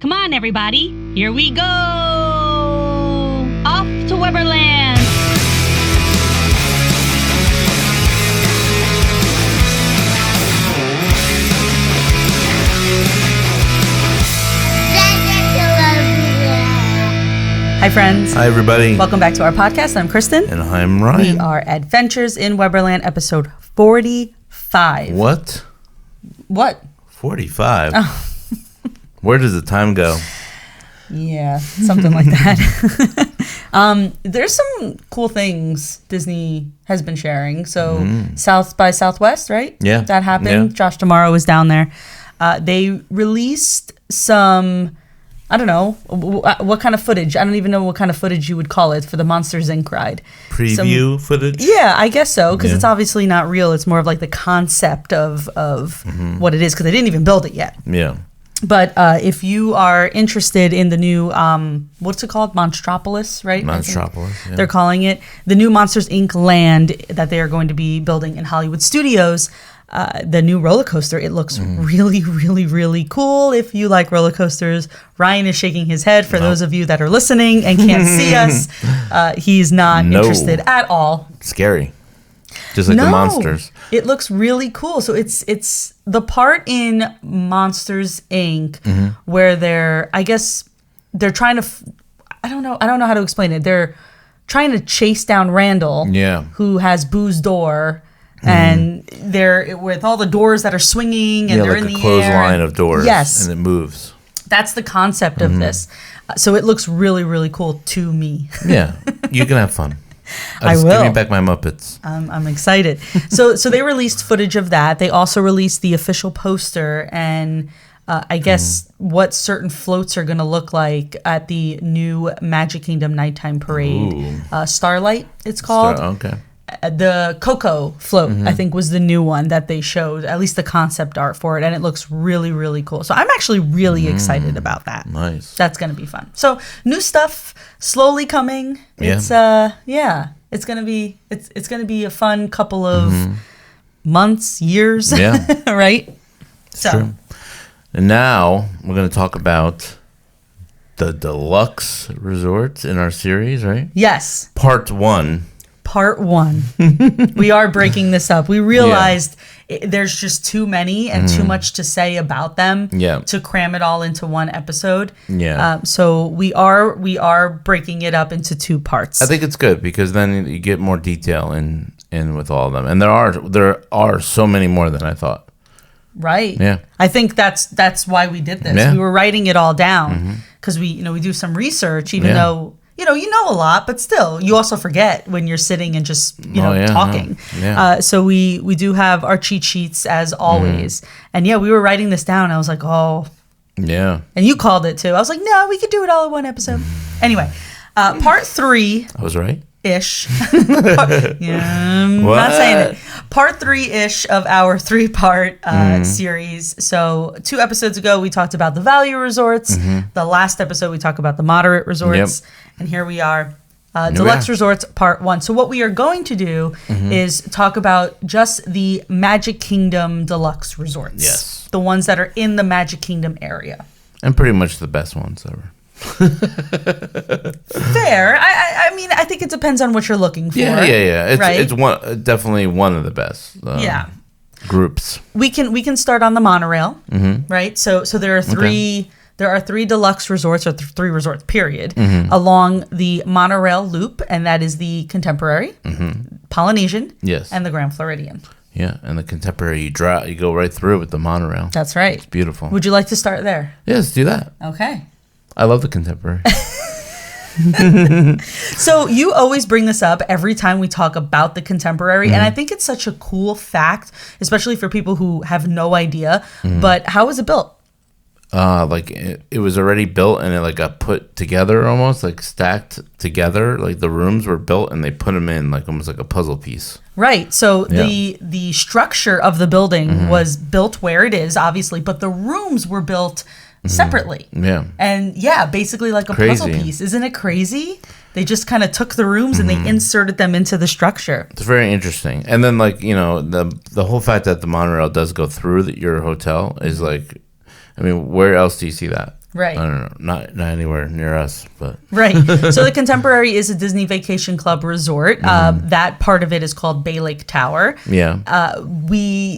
Come on, everybody. Here we go. Off to Weberland. Hi, friends. Hi, everybody. Welcome back to our podcast. I'm Kristen. And I'm Ryan. We are Adventures in Weberland, episode 45. What? 45? Oh. Where does the time go? Yeah, something like that. There's some cool things Disney has been sharing. So South by Southwest, right? Yeah. That happened. Yeah. Josh Tomorrow was down there. They released some... I don't know what kind of footage. I don't even know what kind of footage you would call it for the Monsters Inc. ride. Preview footage? Yeah, I guess so, because Yeah. it's obviously not real. It's more of like the concept of what it is, because they didn't even build it yet. Yeah. But if you are interested in the new, what's it called? Monstropolis, right? Monstropolis, yeah. They're calling it. The new Monsters Inc. land that they are going to be building in Hollywood Studios. The new roller coaster, it looks really, really, really cool. If you like roller coasters, Ryan is shaking his head. For those of you that are listening and can't see us, he's not interested at all. Scary. Just like the monsters. It looks really cool. So it's the part in Monsters Inc. Where they're trying to, I don't know how to explain it. They're trying to chase down Randall, who has Boo's door. And they're with all the doors that are swinging, and they're in the air. Yeah, like a clothesline of doors. Yes. And it moves. That's the concept of this. So it looks really, really cool to me. Yeah, you can have fun. I will. Give me back my Muppets. I'm excited. So they released footage of that. They also released the official poster and I guess what certain floats are going to look like at the new Magic Kingdom Nighttime Parade. Starlight, it's called. Okay. The Coco float, I think, was the new one that they showed, at least the concept art for it, and it looks really, really cool. So I'm actually really excited about that. Nice. That's going to be fun. So new stuff slowly coming. It's it's going to be a fun couple of months, years, right? It's true. And now we're going to talk about the Deluxe Resorts in our series, right? Yes. Part 1. Part 1. We are breaking this up. We realized there's just too many and too much to say about them to cram it all into one episode. Yeah. So we are breaking it up into 2 parts. I think it's good because then you get more detail in with all of them, and there are so many more than I thought. Right. Yeah. I think that's why we did this. Yeah. We were writing it all down because we do some research, even though. You know a lot, but still, you also forget when you're sitting and just, talking. Yeah. So we do have our cheat sheets as always. And we were writing this down. I was like, oh. Yeah. And you called it too. I was like, no, we could do it all in one episode. Anyway, part 3. I was right. Ish. Not saying it. Part 3-ish of our 3-part series. So 2 episodes ago, we talked about the value resorts. The last episode, we talked about the moderate resorts. And here we are. Deluxe Resorts Part 1. So what we are going to do is talk about just the Magic Kingdom Deluxe Resorts. Yes. The ones that are in the Magic Kingdom area. And pretty much the best ones ever. Fair. I mean, I think it depends on what you're looking for. Yeah. Right? It's definitely one of the best groups. We can start on the monorail, right? So there are 3 there are 3 deluxe resorts, or 3 resorts, period, along the monorail loop, and that is the Contemporary, Polynesian, and the Grand Floridian. Yeah, and the Contemporary, you go right through with the monorail. That's right. It's beautiful. Would you like to start there? Yeah, let's do that. Okay. I love the Contemporary. So you always bring this up every time we talk about the Contemporary, and I think it's such a cool fact, especially for people who have no idea. But how was it built? Like it was already built, and it like got put together, almost like stacked together. Like the rooms were built, and they put them in like almost like a puzzle piece. Right. So the structure of the building was built where it is, obviously, but the rooms were built separately. Yeah. And basically like a puzzle piece. Isn't it crazy? They just kind of took the rooms and they inserted them into the structure. It's very interesting. And then the whole fact that the monorail does go through your hotel is like, I mean, where else do you see that? Right. I don't know, not anywhere near us, but right. So the Contemporary is a Disney Vacation Club resort. That part of it is called Bay Lake Tower. yeah.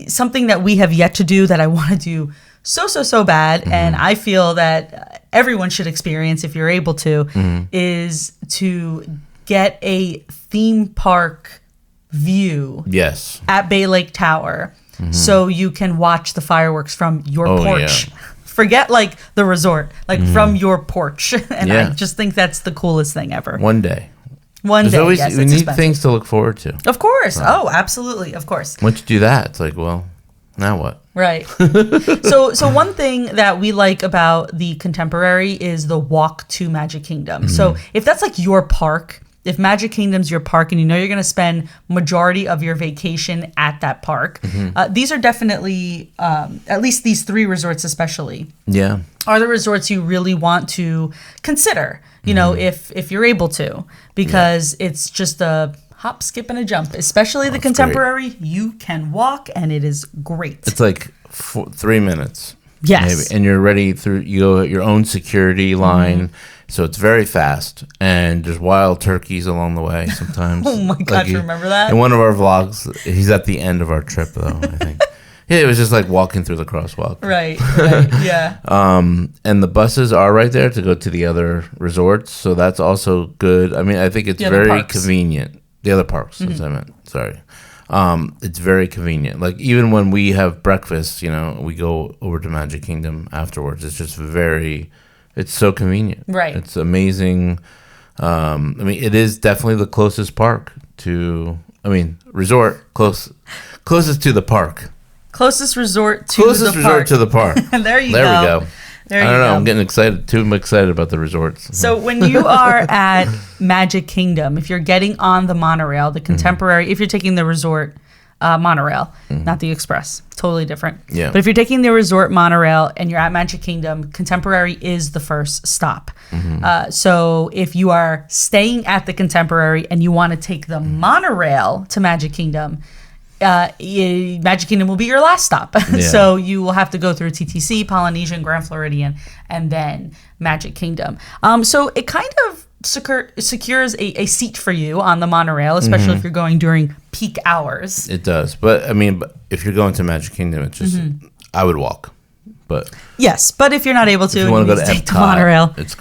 Something that we have yet to do that I want to do so bad, and I feel that everyone should experience if you're able to, is to get a theme park view Yes. at Bay Lake Tower, so you can watch the fireworks from your porch. Yeah. Forget like the resort, like from your porch. And I just think that's the coolest thing ever. One day. One There's day, always, yes, we it's need expensive. things to look forward to. Of course. Oh, absolutely. Of course. Once you do that, it's like, well, now what? Right. So one thing that we like about the Contemporary is the walk to Magic Kingdom. So if that's like your park, if Magic Kingdom's your park and you know you're going to spend majority of your vacation at that park, these are definitely, at least these 3 resorts especially, Yeah. are the resorts you really want to consider, you know, if you're able to, because it's just a hop, skip, and a jump, especially the Contemporary. Great. You can walk and it is great. It's like 3 minutes. Yes. Maybe. And you're ready through, you go at your own security line. So it's very fast, and there's wild turkeys along the way sometimes. Oh my gosh, remember that? In one of our vlogs, he's at the end of our trip, though, I think. Yeah, it was just like walking through the crosswalk. Right, yeah. And the buses are right there to go to the other resorts, so that's also good. I mean, I think it's very convenient. The other parks, as I meant, sorry. It's very convenient. Like, even when we have breakfast, you know, we go over to Magic Kingdom afterwards. It's just it's so convenient. Right. It's amazing. I mean, it is definitely the closest park to, resort, closest to the park. Closest resort to the park. Closest resort to the park. There we go. There I don't know. I'm getting excited. Too excited about the resorts. So when you are at Magic Kingdom, if you're getting on the monorail, the Contemporary, if you're taking the resort monorail, not the express, totally different. Yeah. But if you're taking the resort monorail and you're at Magic Kingdom, Contemporary is the first stop. So if you are staying at the Contemporary and you want to take the monorail to Magic Kingdom, Magic Kingdom will be your last stop. So you will have to go through TTC, Polynesian, Grand Floridian, and then Magic Kingdom. So it kind of secures a seat for you on the monorail, especially if you're going during peak hours. It does. But if you're going to Magic Kingdom, it's just, I would walk. But yes, but if you're not able to, if you want to go to take Epcot, the monorail. It's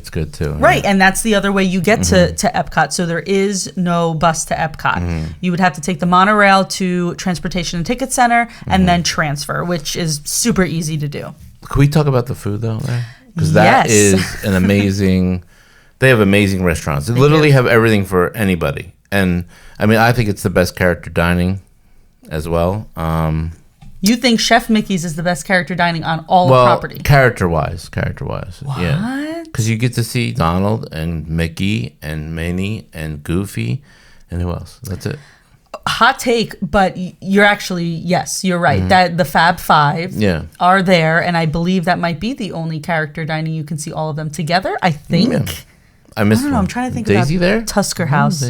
good too. Right, and that's the other way you get to Epcot. So there is no bus to Epcot. You would have to take the monorail to Transportation and Ticket Center and then transfer, which is super easy to do. Can we talk about the food though there? Because that is an amazing. They have amazing restaurants. They literally have everything for anybody, and I think it's the best character dining as well. You think Chef Mickey's is the best character dining on all the property? Character-wise. What? Yeah. Because you get to see donald and Mickey and Minnie and Goofy and who else? That's it. Hot take, but you're actually, yes, you're right. That the Fab Five are there, and I believe that might be the only character dining you can see all of them together, I think. Yeah. I missed don't know, one. I'm trying to think Daisy about there? Tusker House.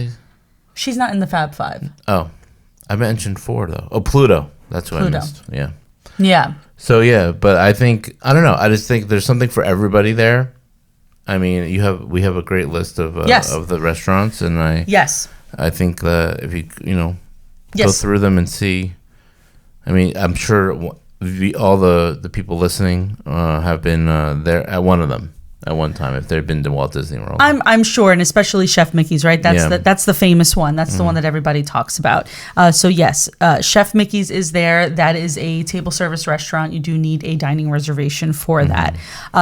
She's not in the Fab Five. Oh, I mentioned 4 though. Oh, Pluto. That's what Pluto. I missed. Yeah. Yeah. So yeah, but I don't know. I just think there's something for everybody there. I mean, we have a great list of the restaurants, and I think that if you go through them and see, I'm sure all the people listening have been there at one of them at one time if they've been to Walt Disney World. I'm sure, and especially Chef Mickey's, right? That's the famous one. That's the one that everybody talks about. So yes, Chef Mickey's is there. That is a table service restaurant. You do need a dining reservation for that.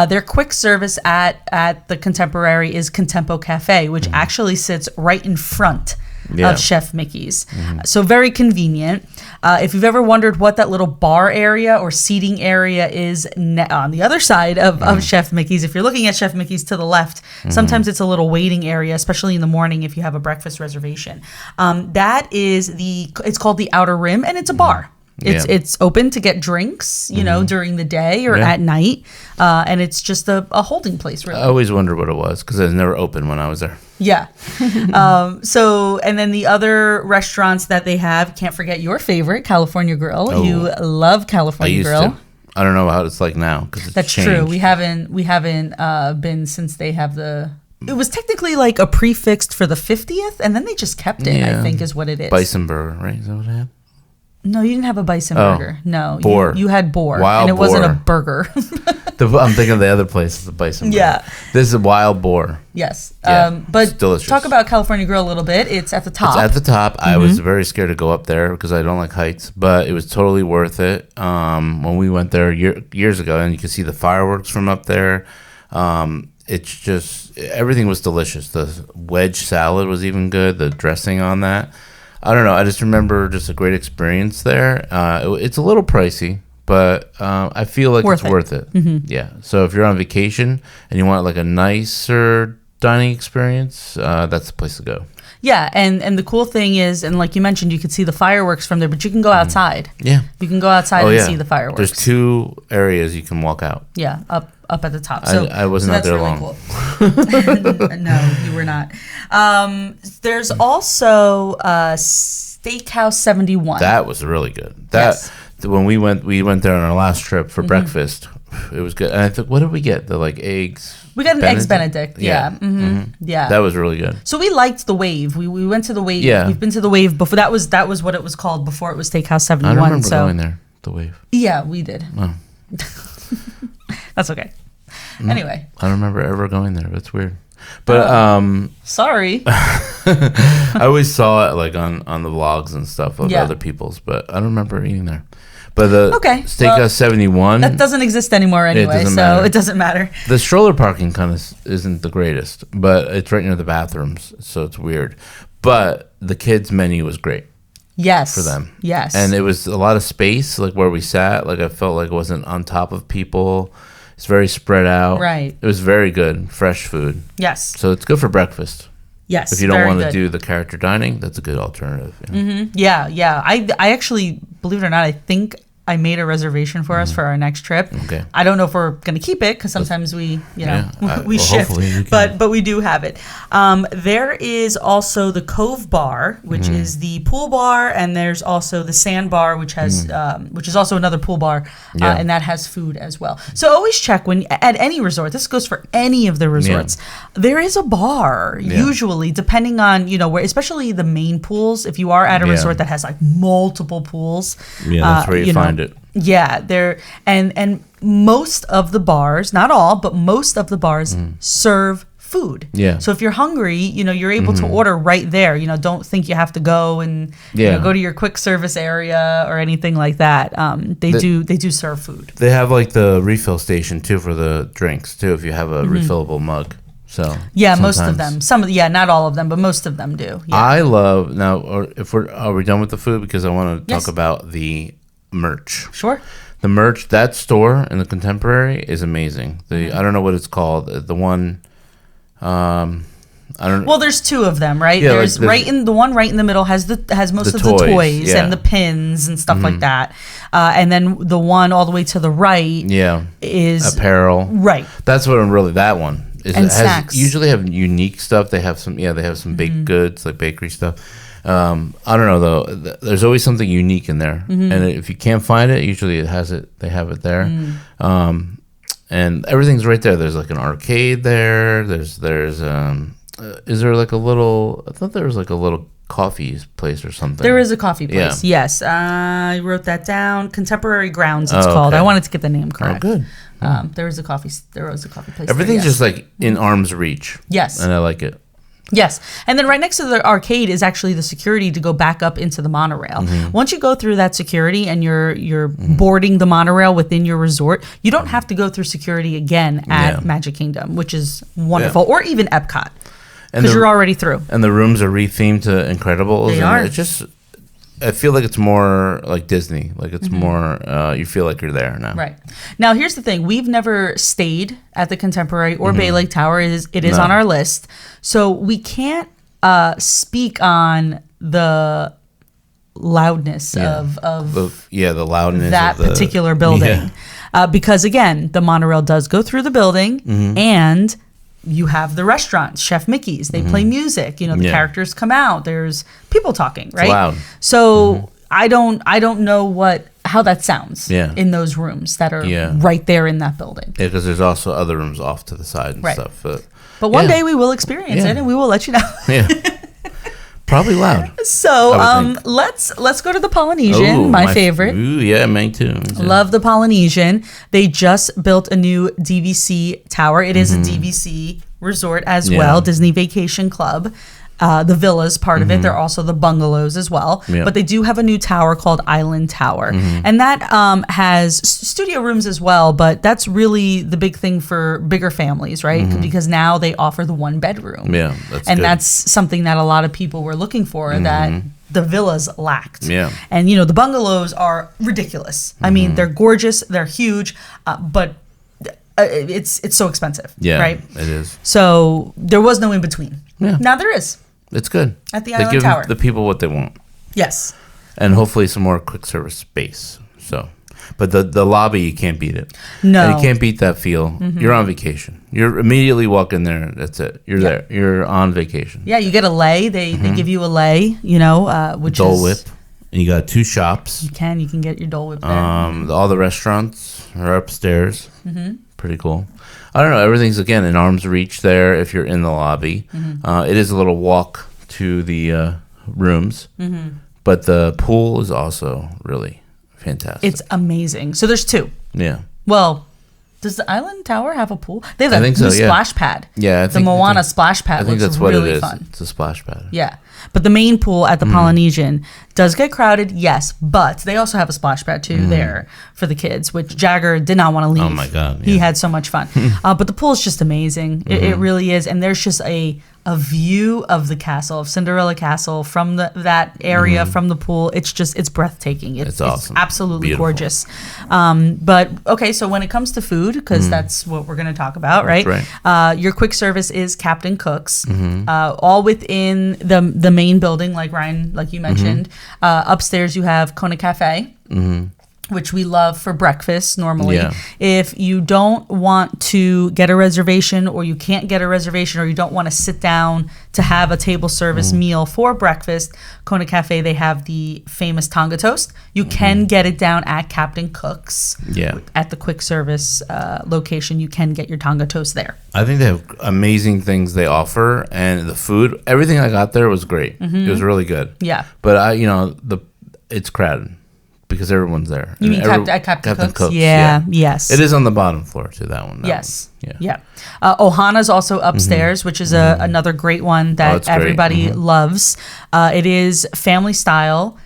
Their quick service at the Contemporary is Contempo Cafe, which actually sits right in front of Chef Mickey's. So very convenient. If you've ever wondered what that little bar area or seating area is on the other side of Chef Mickey's, if you're looking at Chef Mickey's to the left, sometimes it's a little waiting area, especially in the morning if you have a breakfast reservation. It's called the Outer Rim, and it's a bar. It's open to get drinks, during the day or at night, and it's just a holding place, really. I always wondered what it was because it was never open when I was there. Yeah. And then the other restaurants that they have, can't forget your favorite, California Grill. You love California Grill. I don't know how it's like now because it's That's changed. true. We haven't been since they have the. It was technically like a prefixed for the 50th, and then they just kept it. I think is what it is. Bison burger, right? Is that what I had? No, you didn't have a bison burger. No, boar. You had boar, Wild and it boar. wasn't a burger. I'm thinking of the other place, the bison burger. Yeah. This is a wild boar. Yes. Yeah, but delicious. Talk about California Grill a little bit. It's at the top. It's at the top. I was very scared to go up there because I don't like heights, but it was totally worth it. When we went there years ago, and you can see the fireworks from up there. It's just, everything was delicious. The wedge salad was even good. The dressing on that. I don't know. I just remember just a great experience there. It's a little pricey, but I feel like it's worth it. Mm-hmm. Yeah. So if you're on vacation and you want like a nicer dining experience, that's the place to go. Yeah, and the cool thing is, and like you mentioned, you could see the fireworks from there, but you can go outside. Yeah. You can go outside and see the fireworks. There's 2 areas you can walk out. Yeah, up at the top. So I wasn't out there really long. Cool. No, you were not. There's also Steakhouse 71. That was really good. When we went there on our last trip for breakfast. It was good. And I thought, what did we get? The like eggs. We got an eggs Benedict. Yeah. Mm-hmm. Yeah. That was really good. So we liked the Wave. We went to the Wave. Yeah. We've been to the Wave before. That was what it was called before it was Steakhouse 71. I don't remember going there. The Wave. Yeah, we did. Oh. That's okay. Anyway. I don't remember ever going there. That's weird. But sorry. I always saw it like on the vlogs and stuff of other people's, but I don't remember eating there. But the Steakhouse 71 that doesn't exist anymore anyway, so it doesn't matter. The stroller parking kind of isn't the greatest, but it's right near the bathrooms, so it's weird. But the kids menu was great. Yes. For them. Yes. And it was a lot of space, like where we sat. Like I felt like it wasn't on top of people. It's very spread out. Right. It was very good, fresh food. Yes. So it's good for breakfast. Yes. If you don't want to do the character dining, that's a good alternative. Yeah. Mm-hmm. Yeah. I actually, believe it or not, I think I made a reservation for us for our next trip. Okay. I don't know if we're going to keep it because sometimes we shift, but we do have it. There is also the Cove Bar, which is the pool bar, and there's also the Sand Bar, which has which is also another pool bar, and that has food as well. So always check when at any resort. This goes for any of the resorts. Yeah. There is a bar usually, depending on where, especially the main pools. If you are at a resort that has like multiple pools, that's where you find it. Yeah, there and most of the bars, not all, but most of the bars serve food. Yeah. So if you're hungry, you're able to order right there. Don't think you have to go and go to your quick service area or anything like that. They do serve food. They have like the refill station too for the drinks too if you have a refillable mug. So most of them. Not all of them, but most of them do. Yeah. I love now. Or are we done with the food? Because I want to talk about the merch. Sure. The merch, that store in the Contemporary is amazing. I don't know what it's called. The one, I don't know. Well, there's 2 of them, right? Yeah, there's the one right in the middle has most of the toys and the pins and stuff like that. And then the one all the way to the right is apparel. Right. That's what that one is. And snacks. Usually have unique stuff. They have some baked goods, like bakery stuff. I don't know though. There's always something unique in there, and if you can't find it, usually they have it there. And everything's right there. There's like an arcade there. There's is there like a little? I thought there was like a little coffee place or something. There is a coffee place. Yeah. Yes, I wrote that down. Contemporary Grounds, it's called. Okay. I wanted to get the name correct. Oh, good. There was a coffee place. Everything's just like in arm's reach. Yes, and I like it. Yes. And then right next to the arcade is actually the security to go back up into the monorail. Once you go through that security and you're boarding the monorail within your resort, you don't have to go through security again at Magic Kingdom, which is wonderful, or even Epcot, because you're already through. And the rooms are rethemed to Incredibles. They are. It's just, I feel like it's more like Disney. Like it's more, you feel like you're there now. Right. Now, here's the thing. We've never stayed at the Contemporary or Bay Lake Tower. It is on our list. So we can't speak on the loudness of the loudness that of particular building. Because, again, the monorail does go through the building and you have the restaurants, Chef Mickey's. They play music. The characters come out. There's people talking, right? It's loud. So I don't know how that sounds in those rooms that are right there in that building. Yeah, because there's also other rooms off to the side and stuff. But one day we will experience it, and we will let you know. Yeah. Probably loud. So let's go to the Polynesian, my favorite. Ooh, yeah, me too. Love the Polynesian. They just built a new DVC tower. It is a DVC resort as well, Disney Vacation Club. The villas part of it. They're also the bungalows as well. Yep. But they do have a new tower called Island Tower. And that has studio rooms as well, but that's really the big thing for bigger families, right? Because now they offer the 1 bedroom. Yeah, that's something that a lot of people were looking for that the villas lacked. Yeah. And, the bungalows are ridiculous. I mean, they're gorgeous. They're huge, but it's so expensive, right? It is. So there was no in between. Yeah. Now there is. It's good. At the Island Tower. They give the people what they want. Yes. And hopefully some more quick service space. So, but the lobby, you can't beat it. No. And you can't beat that feel. You're on vacation. You're immediately walk in there. That's it. You're there. You're on vacation. Yeah, you get a lay. They give you a lay, which Dole is... Whip. And you got 2 shops. You can get your Dole Whip there. All the restaurants are upstairs. Pretty cool. I don't know. Everything's, again, in arm's reach there if you're in the lobby. It is a little walk to the rooms. But the pool is also really fantastic. It's amazing. So there's 2. Yeah. Well, does the Island Tower have a pool? They have a new splash pad. Yeah. The Moana splash pad looks that's really what it is. Fun. It's a splash pad. Yeah. But the main pool at the Polynesian does get crowded, yes, but they also have a splash pad too there for the kids, which Jagger did not want to leave. Oh my God. Yeah. He had so much fun. But the pool is just amazing. It really is. And there's just a view of the castle, of Cinderella Castle, from that area, from the pool. It's breathtaking. It's awesome. It's absolutely beautiful. Gorgeous. But okay, so when it comes to food, because that's what we're going to talk about, right? Right. Your quick service is Captain Cook's, all within the main building, like Ryan, like you mentioned. Upstairs, you have Kona Cafe. Which we love for breakfast normally. Yeah. If you don't want to get a reservation, or you can't get a reservation, or you don't want to sit down to have a table service meal for breakfast, Kona Cafe, they have the famous Tonga toast. You can get it down at Captain Cook's. Yeah. At the quick service location, you can get your Tonga toast there. I think they have amazing things they offer, and the food, everything I got there was great. It was really good. Yeah. But it's crowded. Because everyone's there. You mean at Captain Cook's? Yeah. Yes. It is on the bottom floor too, that one. Yes. Yeah. Ohana's also upstairs, which is another great one that everybody loves. It is family style.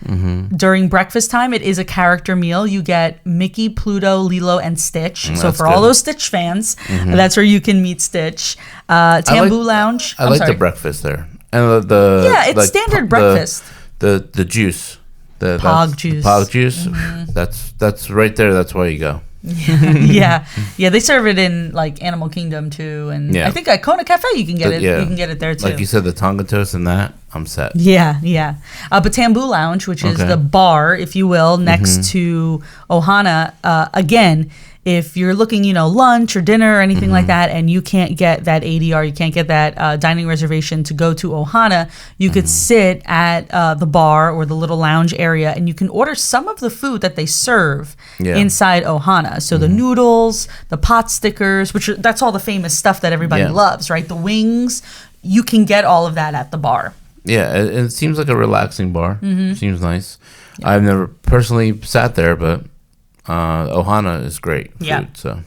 During breakfast time, it is a character meal. You get Mickey, Pluto, Lilo, and Stitch. So for all those Stitch fans, that's where you can meet Stitch. Tambu Lounge. I like the breakfast there. And it's standard breakfast. The juice. Pog juice. Pog juice. That's right there. That's why you go. Yeah. They serve it in like Animal Kingdom too, and I think at Kona Cafe you can get it. You can get it there too. Like you said, the Tonga toast and that, I'm set. Yeah. But Tambu Lounge, which is the bar, if you will, next to Ohana, again. If you're looking, lunch or dinner or anything like that, and you can't get that ADR, you can't get that dining reservation to go to Ohana, you could sit at the bar or the little lounge area, and you can order some of the food that they serve inside Ohana. So the noodles, the pot stickers, that's all the famous stuff that everybody loves, right? The wings, you can get all of that at the bar. Yeah, it seems like a relaxing bar. Seems nice. Yeah. I've never personally sat there, but... Ohana is great food, so.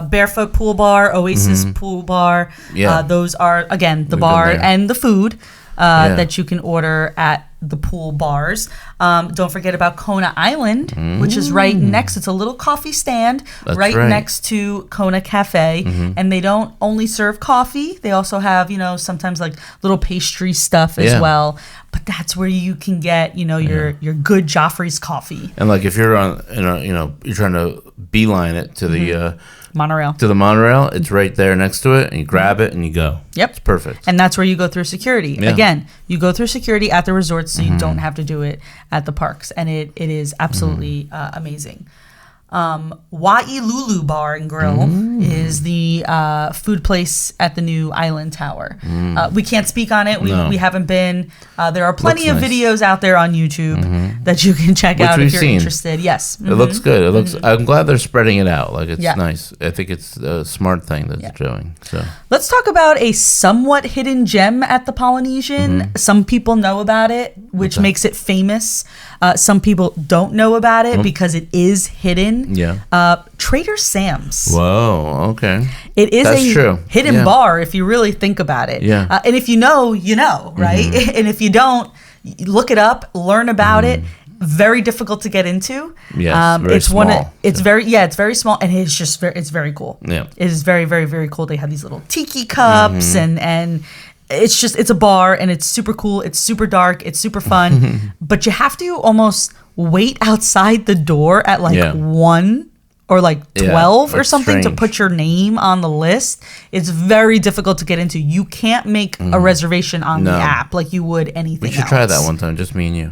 Barefoot Pool Bar, Oasis Pool Bar. Those are, again, the bar and the food that you can order at the pool bars. Don't forget about Kona Island, which is right next. It's a little coffee stand right next to Kona Cafe. And they don't only serve coffee. They also have, sometimes like little pastry stuff as well. But that's where you can get, your good Joffrey's coffee. And like if you're on, you're trying to beeline it to the monorail. To the monorail, it's right there next to it, and you grab it and you go. Yep. It's perfect. And that's where you go through security. Yeah. Again, you go through security at the resorts, so you don't have to do it at the parks. And it is absolutely amazing. Wailulu Bar and Grill is the food place at the new Island Tower. We can't speak on it. We haven't been. There are plenty of videos out there on YouTube that you can check out if you're interested. Yes. It looks good. It looks. I'm glad they're spreading it out. Like, it's nice. I think it's a smart thing that they're doing. So let's talk about a somewhat hidden gem at the Polynesian. Some people know about it, which makes it famous. Some people don't know about it because it is hidden. Yeah. Trader Sam's. Whoa. Okay. It is a hidden bar if you really think about it. Yeah. And if you know, you know, right? And if you don't, look it up, learn about it. Very difficult to get into. Yes, it's small. It's very small, and it's just it's very cool. Yeah. It is very, very, very cool. They have these little tiki cups and it's a bar, and it's super cool. It's super dark. It's super fun. But you have to almost wait outside the door at 1 or 12 or something to put your name on the list. It's very difficult to get into. You can't make a reservation on the app like you would anything else. We should try that one time, just me and you.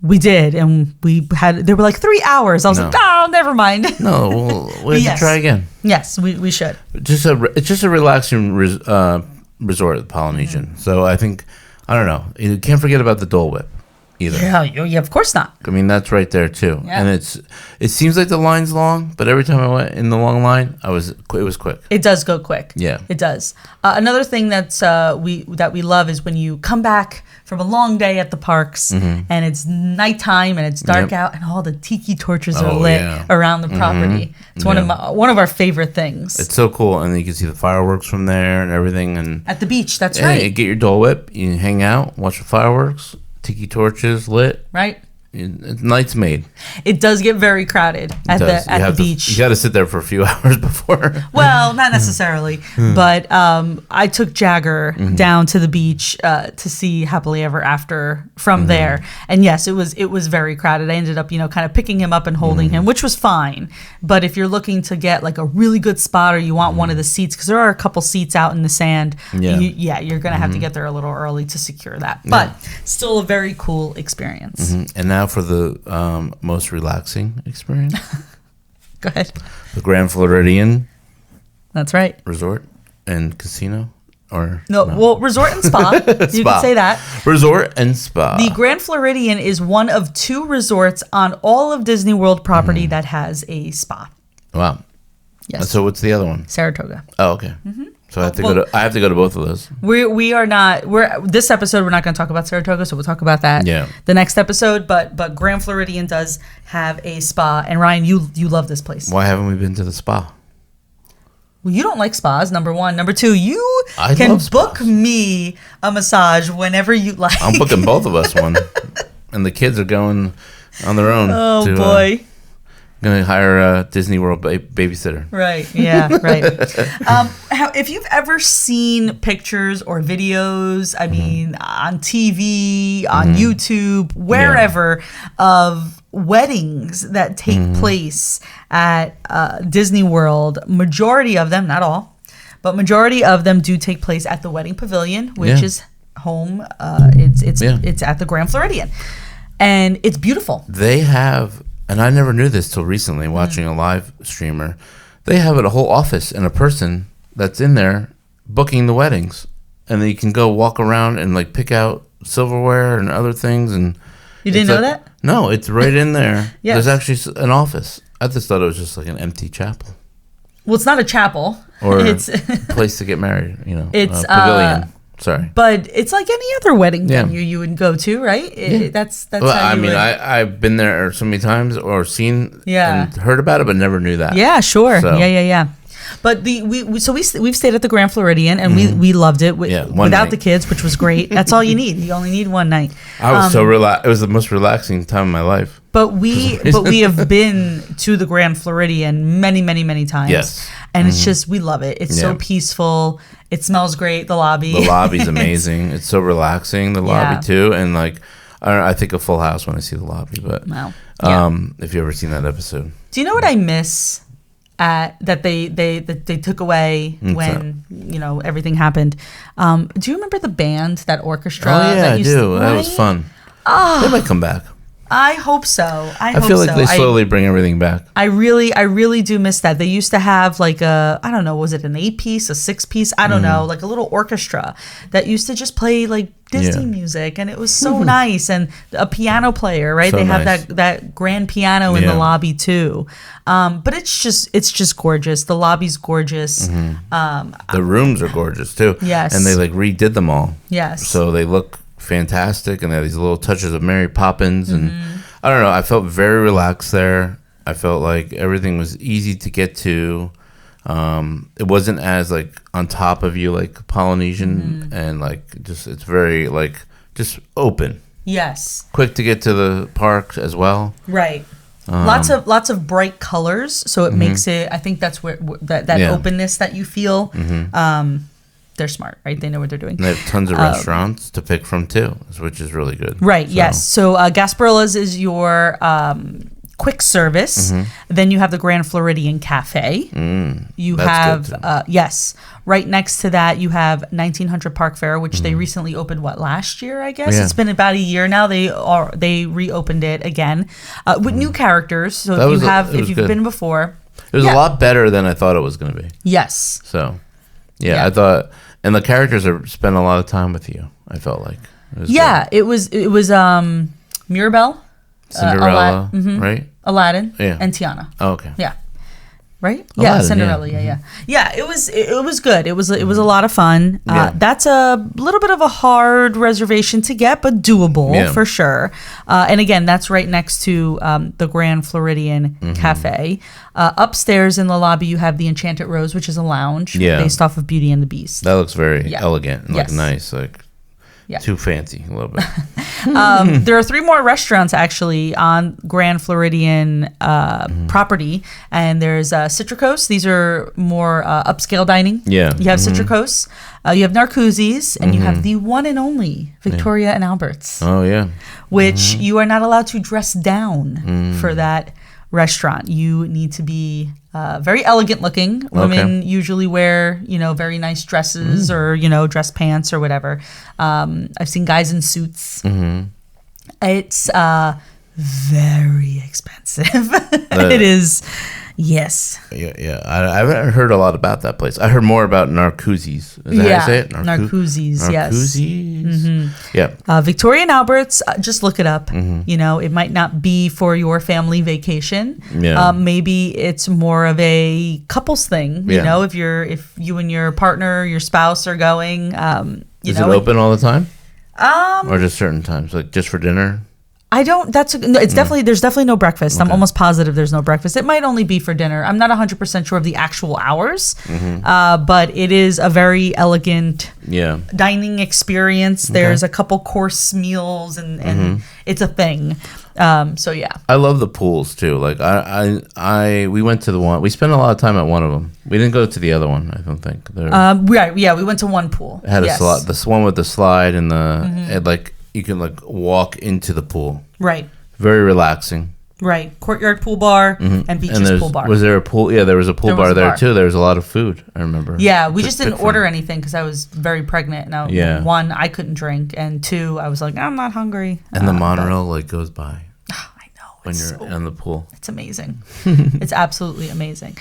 We did, and they were 3 hours. I was like, oh, never mind. No, we have to try again. Yes, we should. It's just a relaxing resort, the Polynesian. So I think, I don't know, you can't forget about the Dole Whip either. Yeah, of course not. I mean, that's right there too. Yeah. And it seems like the line's long, but every time I went in the long line, it was quick. It does go quick. Yeah, it does. Another thing that we love is when you come back from a long day at the parks and it's nighttime and it's dark out and all the tiki torches are lit around the property. It's one of our favorite things. It's so cool, and you can see the fireworks from there and everything. And at the beach, that's right. You get your Dole Whip, you hang out, watch the fireworks. Tiki torches lit. Right. Night's made. It does get very crowded at the beach. You got to sit there for a few hours before. Well, not necessarily, but I took Jagger down to the beach to see Happily Ever After from there, and yes, it was very crowded. I ended up kind of picking him up and holding him, which was fine. But if you're looking to get a really good spot, or you want one of the seats, because there are a couple seats out in the sand, you're gonna have to get there a little early to secure that. But still a very cool experience. And now for the most relaxing experience. Go ahead. The Grand Floridian. That's right. Resort and casino, or no? Well, resort and spa. You could say that. Resort and spa. The Grand Floridian is one of 2 resorts on all of Disney World property that has a spa. Wow. Yes. So what's the other one? Saratoga. Oh, okay. So I have to go to both of those. We are not. This episode we're not going to talk about Saratoga, so we'll talk about that. The next episode. But Grand Floridian does have a spa, and Ryan, you love this place. Why haven't we been to the spa? Well, you don't like spas, number 1. Number 2, you can book me a massage whenever you like. I'm booking both of us one, and the kids are going on their own. Oh boy. Gonna hire a Disney World babysitter. Right. Yeah. Right. If you've ever seen pictures or videos, I mean, on TV, on YouTube, wherever, of weddings that take place at Disney World, majority of them, not all, but majority of them do take place at the Wedding Pavilion, which is home. It's at the Grand Floridian, and it's beautiful. They have. And I never knew this till recently, watching a live streamer. They have a whole office and a person that's in there booking the weddings. And then you can go walk around and pick out silverware and other things. And you didn't know that? No, it's right in there. Yes. There's actually an office. I just thought it was just an empty chapel. Well, it's not a chapel. Or it's a place to get married, It's a pavilion. Sorry, but it's like any other wedding venue you would go to, right? That's. Well, I've been there so many times or seen and heard about it, but never knew that. Yeah, sure. So. Yeah. But we've stayed at the Grand Floridian and we loved it without the kids, which was great. That's all you need. You only need one night. I was so relaxed. It was the most relaxing time of my life. But we have been to the Grand Floridian many times. Yes. And it's just, we love it. It's so peaceful. It smells great. The lobby. The lobby's amazing. It's so relaxing. The lobby too. And I think of Full House when I see the lobby. But if you've ever seen that episode. Do you know what I miss that they took away when everything happened? Do you remember the band, that orchestra? Oh yeah, I do. That was fun. They might come back. I hope so. I feel like they slowly bring everything back. I really do miss that. They used to have like I don't know, was it an 8-piece, a 6-piece? I don't know, like a little orchestra that used to just play like Disney music, and it was so nice. And a piano player, right? So they have that grand piano in the lobby too. But it's just gorgeous. The lobby's gorgeous. The rooms are gorgeous too. Yes. And they like redid them all. Yes. So they look fantastic, and they have these little touches of Mary Poppins, and I don't know, I felt very relaxed there. I felt like everything was easy to get to. It wasn't as like on top of you like Polynesian, and like just it's very like just open. Yes. Quick to get to the park as well. Right. Lots of bright colors, so it makes it. I think that's where that openness that you feel. They're smart, right? They know what they're doing. And they have tons of restaurants to pick from too, which is really good. Right. So. Yes. So Gasparilla's is your quick service. Then you have the Grand Floridian Cafe. You have yes, right next to that you have 1900 Park Fair, which they recently opened. Last year? I guess it's been about a year now. They reopened it again with new characters. So if you've been before, it was a lot better than I thought it was going to be. Yes. So. Yeah, I thought, and the characters spent a lot of time with you. I felt like. It was Mirabelle, Cinderella, right? Aladdin, and Tiana. Oh, okay. Yeah. Right? Aladdin, Cinderella. Yeah. It was good. It was a lot of fun. That's a little bit of a hard reservation to get, but doable for sure. And again, that's right next to the Grand Floridian Cafe. Upstairs in the lobby, you have the Enchanted Rose, which is a lounge based off of Beauty and the Beast. That looks very elegant and nice, too fancy a little bit. There are 3 more restaurants actually on Grand Floridian property, and there's Citricos. These are more upscale dining. Yeah, you have Citricos, you have Narcoossee's, and you have the one and only Victoria and Albert's. Oh yeah, which you are not allowed to dress down for that restaurant. You need to be very elegant looking. Women usually wear, very nice dresses or, dress pants or whatever. I've seen guys in suits. It's very expensive. It is. Yes. Yeah. I haven't heard a lot about that place. I heard more about Narcoossee's. Is that how you say it? Narcoossee's, yes. Narcoosse's? Yeah. Victoria and Albert's, just look it up. It might not be for your family vacation. Yeah. Maybe it's more of a couples thing. You know, if you and your partner, your spouse are going. Is it open all the time? Or just certain times, like just for dinner? It's definitely, there's definitely no breakfast. I'm almost positive there's no breakfast. It might only be for dinner. I'm not 100% sure of the actual hours, but it is a very elegant dining experience. There's a couple course meals and it's a thing. So yeah. I love the pools too. Like we went to the one, we spent a lot of time at one of them. We didn't go to the other one, I don't think. We went to one pool. It had a slide, this one with the slide and you can walk into the pool. Right. Very relaxing. Right. Courtyard pool bar and beaches pool bar. Was there a pool? Yeah, there was a pool bar there too. There was a lot of food, I remember. Yeah, we just didn't order anything because I was very pregnant. And one, I couldn't drink. And 2, I was like, I'm not hungry. And the monorail goes by. I know. When you're in the pool. It's amazing. It's absolutely amazing.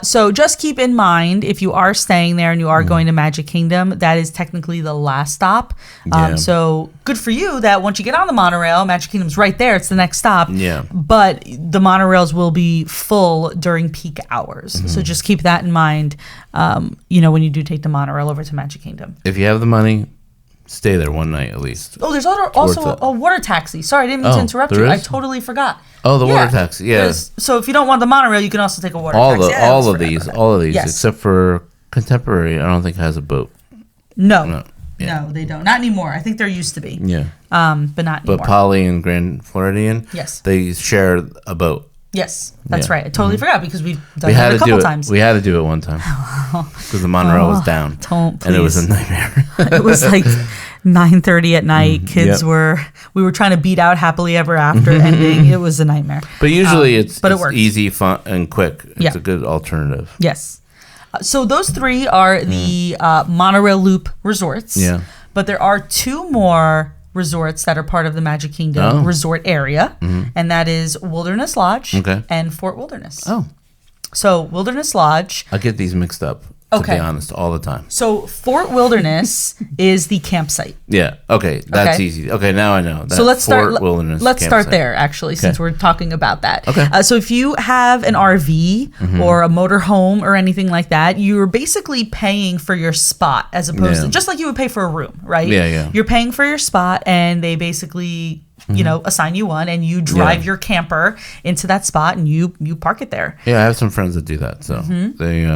So just keep in mind, if you are staying there and you are going to Magic Kingdom, that is technically the last stop. So good for you that once you get on the monorail, Magic Kingdom's right there. It's the next stop. Yeah. But the monorails will be full during peak hours. So just keep that in mind, when you do take the monorail over to Magic Kingdom. If you have the money, stay there one night at least. Oh, there's also a water taxi. Sorry, I didn't mean to interrupt you. I totally forgot. Oh, the water taxi. Yeah. So if you don't want the monorail, you can also take a water taxi. All of these, except for Contemporary, I don't think has a boat. No, they don't. Not anymore. I think there used to be. Yeah. But not anymore. But Poly and Grand Floridian, yes, they share a boat. Yes, that's right. I totally forgot because we've done it a couple times. We had to do it one time because the monorail was down. And it was a nightmare. It was like 9:30 at night. Kids we were trying to beat out Happily Ever After ending. It was a nightmare. But usually it's easy, fun, and quick. It's a good alternative. Yes. So those 3 are the monorail loop resorts. Yeah. But there are 2 more resorts that are part of the Magic Kingdom resort area, and that is Wilderness Lodge and Fort Wilderness. Oh. So Wilderness Lodge. I get these mixed up. To be honest, all the time. So Fort Wilderness is the campsite. Yeah. Okay. That's easy. Okay. Now I know. So let's Fort Wilderness. Let's start there, actually, since we're talking about that. Okay. So if you have an RV or a motorhome or anything like that, you're basically paying for your spot as opposed to just like you would pay for a room, right? Yeah. You're paying for your spot, and they basically assign you one, and you drive your camper into that spot, and you park it there. Yeah, I have some friends that do that. So they,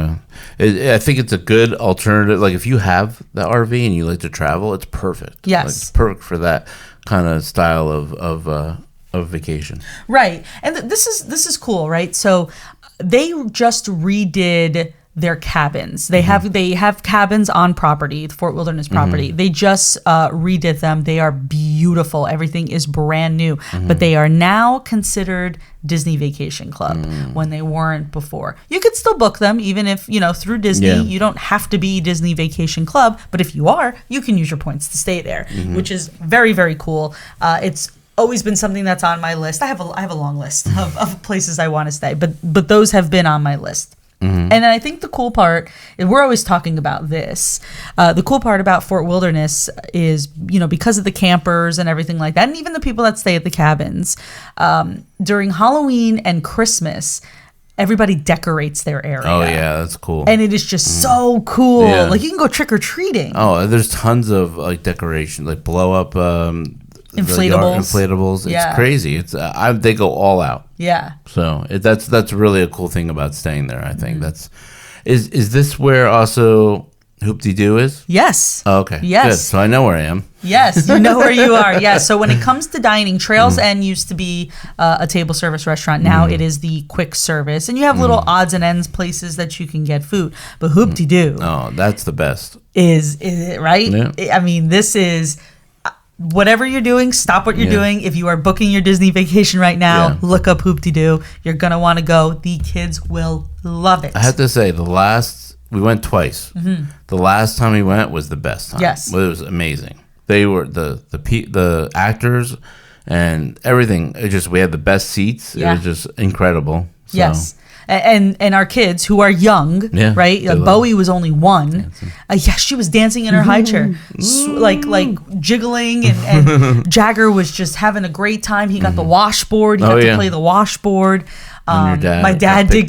I think it's a good alternative. Like if you have the RV and you like to travel, it's perfect. Yes, like, it's perfect for that kind of style of vacation. Right, and this is cool, right? So they just redid their cabins. They have cabins on property, the Fort Wilderness property. They just redid them. They are beautiful. Everything is brand new, but they are now considered Disney Vacation Club when they weren't before. You could still book them even if, through Disney. You don't have to be Disney Vacation Club, but if you are, you can use your points to stay there, which is very, very cool. It's always been something that's on my list. I have a long list of places I want to stay, but those have been on my list. And then I think the cool part, and we're always talking about this, the cool part about Fort Wilderness is, because of the campers and everything like that, and even the people that stay at the cabins, during Halloween and Christmas, everybody decorates their area. Oh, yeah, that's cool. And it is just so cool. Yeah. Like, you can go trick-or-treating. Oh, there's tons of, like, decoration, like blow-up inflatables. It's crazy. It's they go all out. Yeah. So that's really a cool thing about staying there. I think is this where also Hoop-de-Doo is? Yes. Oh, okay. Yes. Good. So I know where I am. Yes, you know where you are. Yeah. So when it comes to dining, Trails End used to be a table service restaurant. Now it is the quick service, and you have little odds and ends places that you can get food. But Hoop-de-Doo. Oh, that's the best. Is it right? Yeah. I mean, this is. Whatever you're doing, stop what you're doing. If you are booking your Disney vacation right now, look up Hoop-de-Doo. You're going to want to go. The kids will love it. I have to say, we went twice. The last time we went was the best time. Yes. It was amazing. They were the actors and everything. We had the best seats. It was just incredible. So. Yes. And our kids who are young, right? Bowie was only 1. She was dancing in her high chair, like jiggling, and Jagger was just having a great time. He got the washboard. He got to play the washboard. My dad did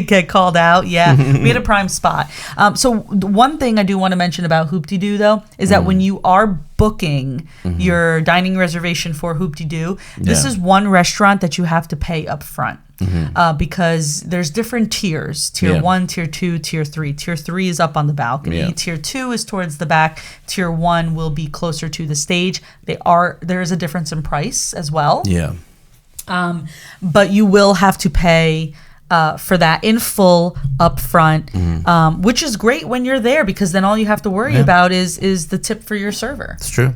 get called out. Yeah, we had a prime spot. So one thing I do want to mention about Hoop-de-Doo though is that when you are booking your dining reservation for Hoop-de-Doo, this is one restaurant that you have to pay up front. Because there's different tiers. Tier 1, Tier 2, Tier 3. Tier 3 is up on the balcony. Tier 2 is towards the back. Tier 1 will be closer to the stage. There is a difference in price as well. Yeah. But you will have to pay for that in full up front, which is great when you're there because then all you have to worry about is the tip for your server. It's true.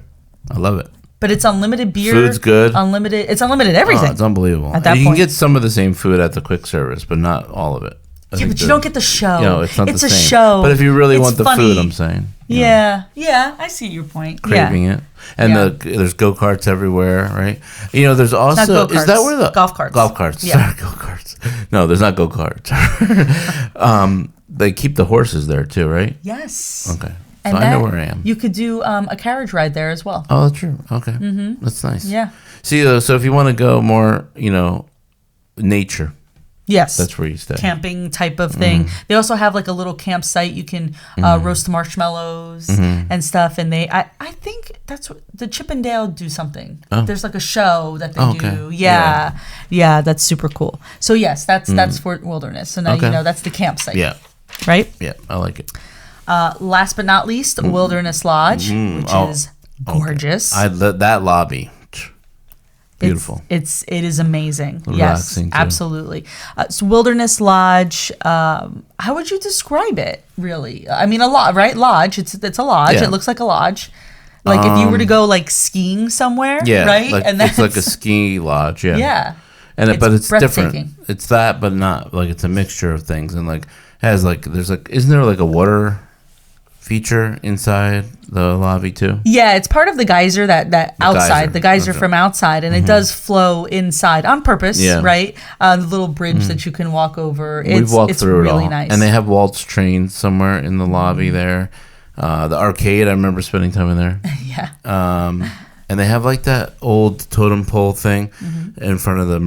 I love it. But it's unlimited beer. Food's good. It's unlimited everything. Oh, it's unbelievable. At that point. You can get some of the same food at the quick service, but not all of it. But you don't get the show. It's not the same. It's a show. But if you really want the food, I'm saying. Yeah, I see your point. Craving it. And there's go-karts everywhere, right? There's also... Is that where the... Golf carts. Golf carts. Yeah. Sorry, go-karts. No, there's not go-karts. They keep the horses there too, right? Yes. Okay. So I know where I am. You could do a carriage ride there as well. Oh, that's true. Okay. That's nice. Yeah. See, so if you want to go more, nature... Yes. That's where you stay. Camping type of thing. They also have like a little campsite. You can roast marshmallows and stuff. And I think that's what the Chip and Dale do something. Oh. There's like a show that they do. Yeah. Yeah, that's super cool. So yes, that's Fort Wilderness. So now you know that's the campsite. Yeah. Right? Yeah, I like it. Last but not least, Wilderness Lodge, which is gorgeous. That lobby. Beautiful. It is amazing. Relaxing yes, absolutely. So Wilderness Lodge. How would you describe it? Really? I mean, a lodge, right? Lodge. It's a lodge. Yeah. It looks like a lodge. Like if you were to go like skiing somewhere, right? Like, and it's like a ski lodge. Yeah. Yeah. But it's different. It's that, but not like it's a mixture of things, and like has like there's like isn't there like a water feature inside the lobby too? Yeah, it's part of the geyser that outside. The geyser from outside, and it does flow inside on purpose, right? The little bridge that you can walk over. We've walked through really it all. nice. And they have waltz trains somewhere in the lobby there. The arcade, I remember spending time in there. Yeah. And they have like that old totem pole thing in front of the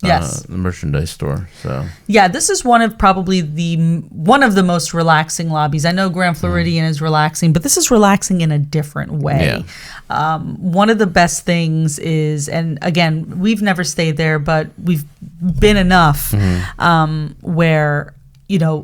the merchandise store. So yeah, this is one of the most relaxing lobbies. I know Grand Floridian is relaxing, but this is relaxing in a different way. Yeah. One of the best things is, and again, we've never stayed there, but we've been enough where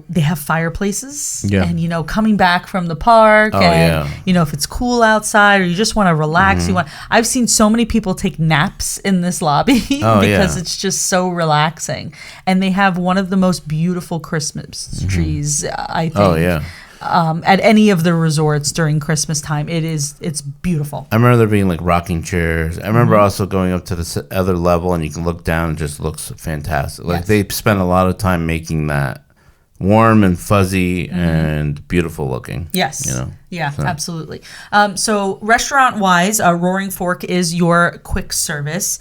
they have fireplaces and, coming back from the park if it's cool outside or you just want to relax, I've seen so many people take naps in this lobby because it's just so relaxing. And they have one of the most beautiful Christmas trees, I think. At any of the resorts during Christmas time, it's beautiful. I remember there being like rocking chairs. I remember also going up to the other level and you can look down and it just looks fantastic. Like they spent a lot of time making that warm and fuzzy and beautiful looking. Yes. Yeah, so. Absolutely. So restaurant-wise, Roaring Fork is your quick service.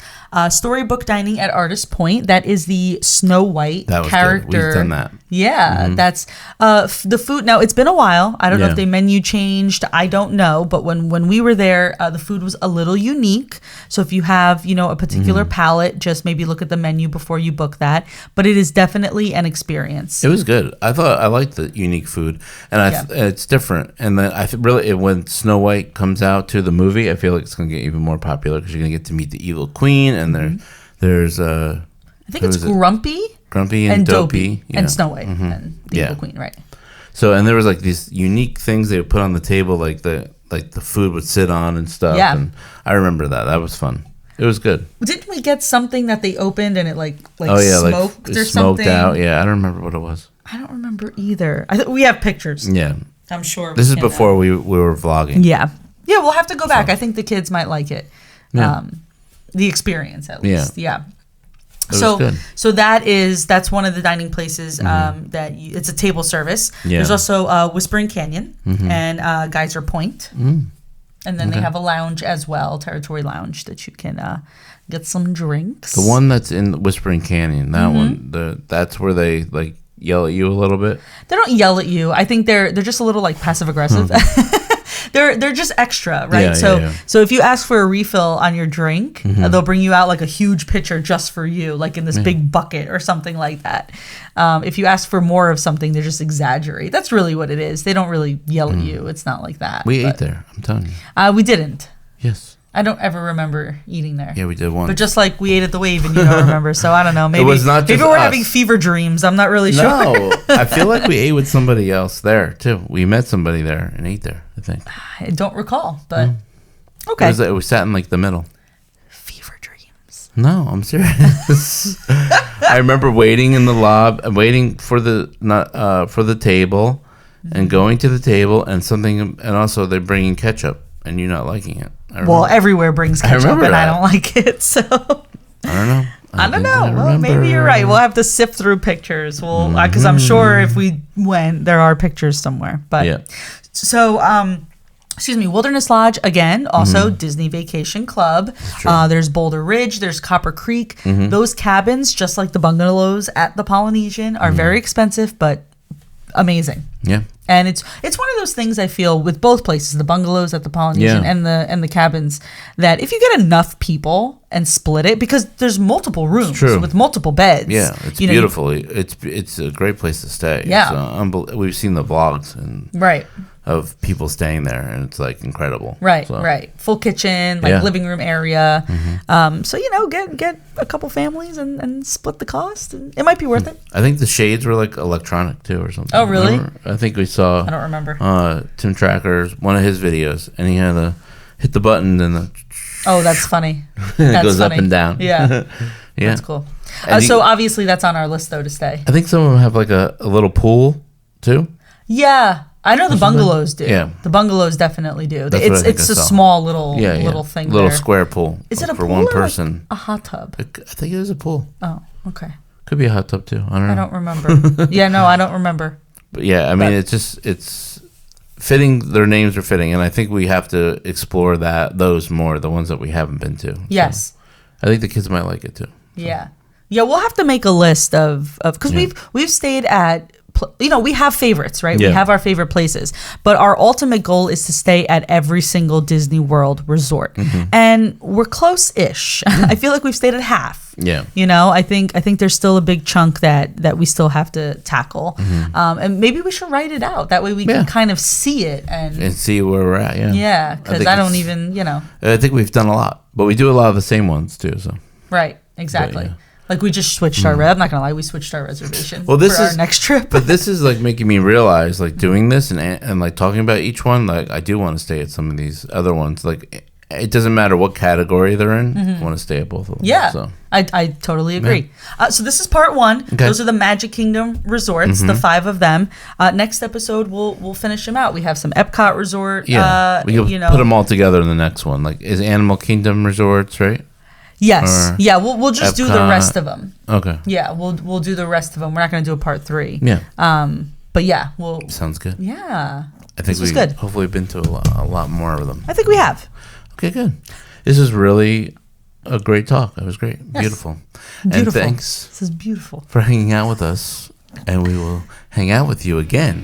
Storybook Dining at Artist Point, that is the Snow White character. Good. We've done that. Yeah, that's the food. Now, it's been a while. I don't know if the menu changed. I don't know. But when we were there, the food was a little unique. So if you have, a particular palate, just maybe look at the menu before you book that. But it is definitely an experience. It was good. I liked the unique food. And it's different. And then when Snow White comes out to the movie, I feel like it's going to get even more popular because you're going to get to meet the evil queen. And there's I think it's Grumpy and Dopey and Snow White and the evil queen, right? So and there was like these unique things they would put on the table, like the food would sit on and stuff. Yeah. And I remember that was fun. It was good. Didn't we get something that they opened and it smoked or smoked something? Out. Yeah, I don't remember what it was. I don't remember either. We have pictures. Yeah, I'm sure. This is before we were vlogging. Yeah, we'll have to go back. I think the kids might like it. Yeah. The experience at least. Yeah. So that's one of the dining places it's a table service. Yeah. There's also Whispering Canyon and Geyser Point. And then they have a lounge as well, Territory Lounge, that you can get some drinks. The one that's in Whispering Canyon, that one, that's where they yell at you a little bit. They don't yell at you. I think they're just a little passive aggressive. They're just extra, right? So if you ask for a refill on your drink, they'll bring you out a huge pitcher just for you, in this big bucket or something like that. If you ask for more of something, they just exaggerate. That's really what it is. They don't really yell at you. It's not like that. We ate there. I'm telling you. We didn't. Yes. I don't ever remember eating there. Yeah, we did once. But just we ate at the Wave and you don't remember, so I don't know. Maybe, it was not just maybe we're having fever dreams. I'm not really sure. No, I feel like we ate with somebody else there, too. We met somebody there and ate there, I think. I don't recall, but okay. We sat in the middle. Fever dreams. No, I'm serious. I remember waiting in the lobby, waiting for the table and going to the table and also they're bringing ketchup and you not liking it. Well, everywhere brings ketchup, and I don't like it, so... I don't know. I don't know. Well, maybe you're right. We'll have to sift through pictures. Because I'm sure if we went, there are pictures somewhere. But yeah. So, Wilderness Lodge, again, also Disney Vacation Club. There's Boulder Ridge. There's Copper Creek. Those cabins, just like the bungalows at the Polynesian, are very expensive, but amazing. Yeah. And it's one of those things I feel with both places, the bungalows at the Polynesian and the cabins, that if you get enough people and split it, because there's multiple rooms with multiple beds. Yeah, it's beautiful. It's a great place to stay. Yeah. We've seen the vlogs and of people staying there, and it's incredible. Right, right. Full kitchen, living room area. So get a couple families and split the cost, and it might be worth it. I think the shades were electronic too, or something. Oh, really? I think we saw. I don't remember. Tim Tracker's one of his videos, and he had to hit the button, and oh, that's funny. It goes up and down. Yeah, that's cool. So obviously that's on our list though to stay. I think some of them have a little pool too. Yeah. I know the bungalows do. Yeah. The bungalows definitely do. It's a small little thing little square pool. Is it a for pool one or person? A hot tub? I think it was a pool. Oh, okay. Could be a hot tub too. I don't know. I don't remember. Yeah, no, I don't remember. But yeah, I mean, it's their names are fitting, and I think we have to explore those more, the ones that we haven't been to. Yes. So I think the kids might like it too. So. Yeah. Yeah, we'll have to make a list of because we've stayed at, we have favorites, right? Yeah. We have our favorite places, but our ultimate goal is to stay at every single Disney World resort, and we're close-ish. I feel like we've stayed at half. Yeah, I think there's still a big chunk that we still have to tackle, and maybe we should write it out. That way we can kind of see it and see where we're at. Yeah, yeah, because I don't even I think we've done a lot, but we do a lot of the same ones too. So right, exactly. Like we just switched our. I'm not gonna lie, we switched our reservation for our next trip. But this is like making me realize, like doing this and like talking about each one. Like I do want to stay at some of these other ones. Like it doesn't matter what category they're in. I want to stay at both of them. Yeah, so. I totally agree. So this is part 1. Okay. Those are the Magic Kingdom resorts, the 5 of them. Next episode we'll finish them out. We have some Epcot resort. Yeah, we can put them all together in the next one. Like is Animal Kingdom resorts, right? Yes. Yeah, we'll just do the rest of them. Okay. Yeah, we'll do the rest of them. We're not going to do a part 3. Yeah. But yeah, sounds good. Yeah. I think we've good. Hopefully been to a lot more of them. I think we have. Okay, good. This is really a great talk. It was great. Yes. Beautiful. And thanks. This is beautiful. For hanging out with us, and we will hang out with you again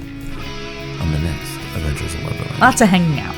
on the next Adventures in Weberland. Lots of hanging out.